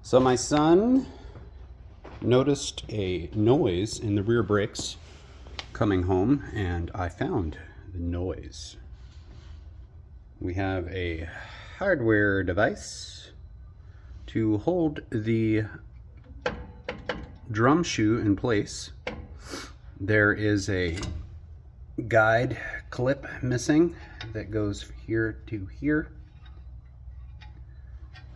So my son noticed a noise in the rear brakes coming home, and I found the noise. We have a hardware device to hold the drum shoe in place. There is a guide clip missing that goes here to here.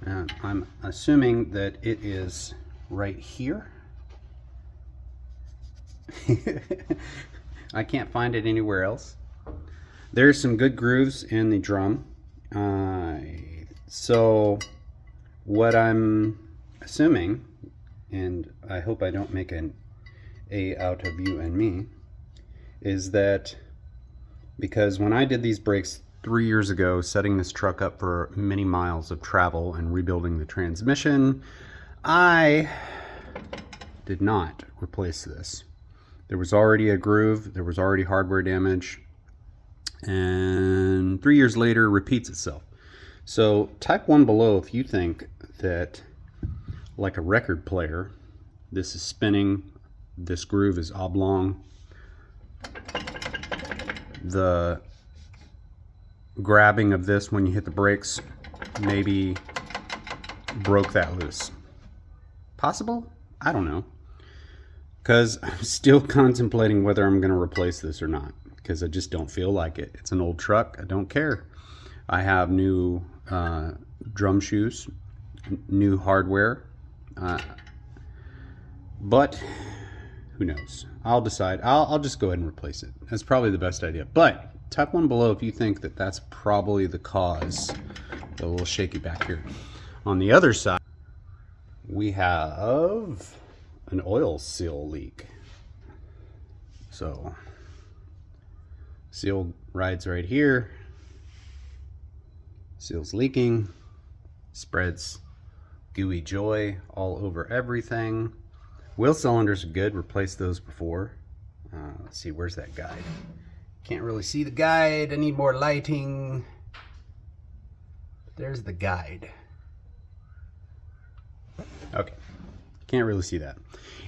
I'm assuming that it is right here. I can't find it anywhere else. There's some good grooves in the drum. So what I'm assuming, and I hope I don't make an A out of you and me, is that because when I did these brakes 3 years ago, setting this truck up for many miles of travel and rebuilding the transmission, I did not replace this. There was already a groove, there was already hardware damage, and 3 years later repeats itself. So type 1 below if you think that, like a record player, this is spinning, this groove is oblong, the grabbing of this when you hit the brakes maybe broke that loose. Possible? I don't know. Because I'm still contemplating whether I'm going to replace this or not. Because I just don't feel like it. It's an old truck. I don't care. I have new drum shoes, new hardware. But who knows? I'll decide. I'll just go ahead and replace it. That's probably the best idea. But type 1 below if you think that that's probably the cause. A little shaky back here. On the other side, we have an oil seal leak. So, seal rides right here. Seal's leaking. Spreads gooey joy all over everything. Wheel cylinders are good. Replaced those before. Let's see, where's that guide? Can't really see the guide. I need more lighting. There's the guide. Okay. Can't really see that.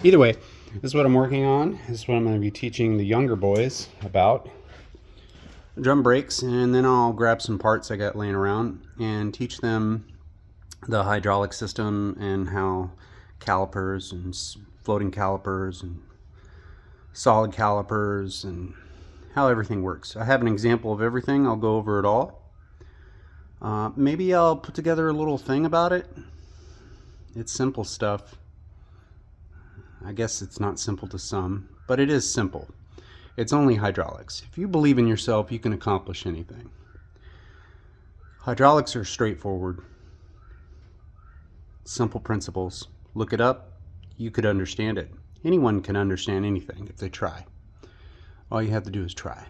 Either way, this is what I'm working on. This is what I'm going to be teaching the younger boys about. Drum brakes, and then I'll grab some parts I got laying around and teach them the hydraulic system and how calipers and floating calipers and solid calipers and how everything works. I have an example of everything. I'll go over it all. Maybe I'll put together a little thing about it. It's simple stuff. I guess it's not simple to some, but it is simple. It's only hydraulics. If you believe in yourself, you can accomplish anything. Hydraulics are straightforward. Simple principles. Look it up. You could understand it. Anyone can understand anything if they try. All you have to do is try.